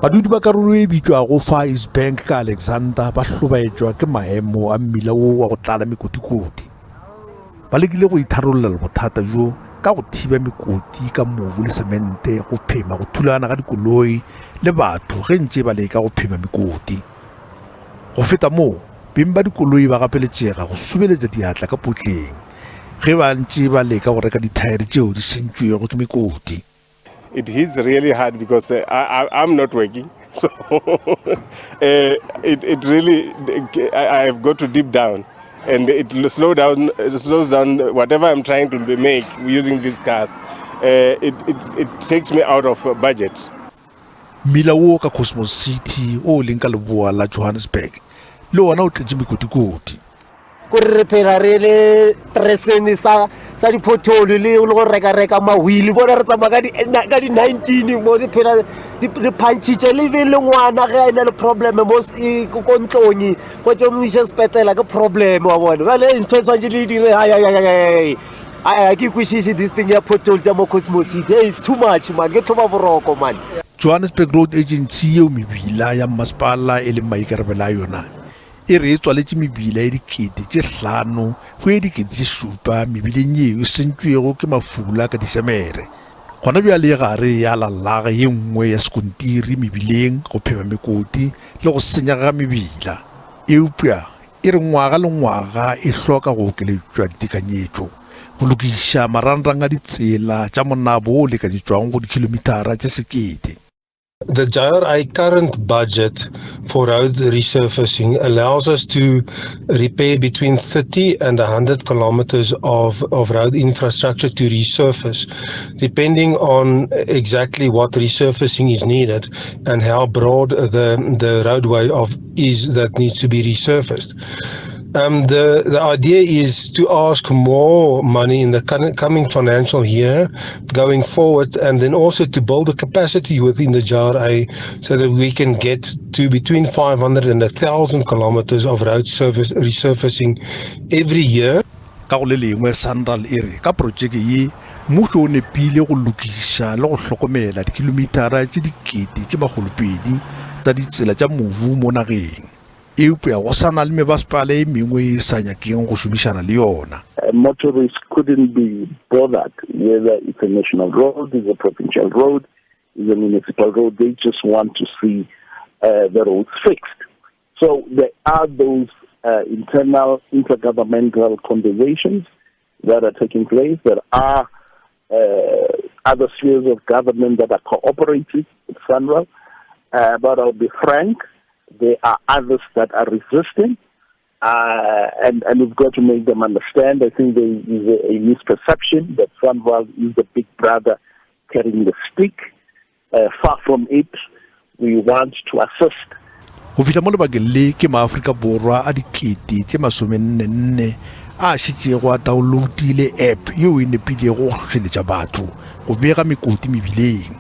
badudi ba karolo e bitswago Far East Bank ka Alexander ba hlobaetšwa ke maemo a mmila wo wa go tlala mekotikoti. Ba lekile go itharololela bothata jo ka go thiba mekoti ka mobu le semente go phema go thulana ka dikoloi le batho ge ntse ba leka go phema mekoti. Go feta moo, beng ba dikoloi ba gapeletšega go subeletša diatla ka potleng ge ba ntse ba leka go reka dithaere tšeo di sentšwego ke mekoti. It hits really hard because I'm not working, so it really I have got to deep down, and it slows down whatever I'm trying to make using these cars. It takes me out of budget. Mmila wo ka Cosmos City o leng ka leboa la Johannesburg le ona o tletse mekotikoti. Gore phela re le stresseni sa diphotholo le go reka mawili bona re tsamaya ka di 19 mo di phela di punchitse le le ngwana ge a ina le problem mo ko ntlonyi go tšhomiša sepetela ke problem wa bona ba le ntho sa le dire ai ke kwishishi this thing ya photholo tsa mo Cosmos City. It's too much man, ke thoba boroko man. Johannesburg Road Agency eo mebila ya masepala e le maikarabelo yona e re tswaletše mebila ya dikete tše 5 go ye dikete tše 7 mebileng yeo e sentšwego ke mafula ka Disemere. Gona bjale gare ya llaka ye nngwe ya sekontiri mebileng go phema mekoti le go senya ga mebila. Eupša e re ngwaga le ngwaga e hloka go okeletšwa ditekanyetšo go lokiša marangrang a ditsela tša monabo o lekanyetšwang go dikilomitara tše 1,000. The JRA current budget for road resurfacing allows us to repair between 30 and 100 kilometers of road infrastructure to resurface, depending on exactly what resurfacing is needed and how broad the roadway is that needs to be resurfaced. The idea is to ask more money in the coming financial year going forward, and then also to build a capacity within the JRA so that we can get to between 500 and 1,000 kilometers of road resurfacing every year. Ka go le lengwe SANRAL e re ka projeke ye mmušo o nepile go lokiša le go hlokomela dikilomitara tše dikete tše 200 tsa ditsela tša mobu mo nageng. Eupša go sana le mebasepala e mengwe e sa nyakeng go šomišana le yona. Motorists couldn't be bothered whether it's a national road, it's a provincial road, it's a municipal road. They just want to see the roads fixed. So there are those internal intergovernmental conversations that are taking place. There are other spheres of government that are cooperating with SANRAL. But I'll be frank, there are others that are resisting, and we've got to make them understand. I think there is a misperception that SANRAL is the big brother carrying the stick. Far from it, we want to assist. Go fihla mo lebakeng le ke Afrika Borwa a dikete tše 44 a šetšego a downloadile app yeo e nepilego go hleletša batho go bega mekoti mebileng.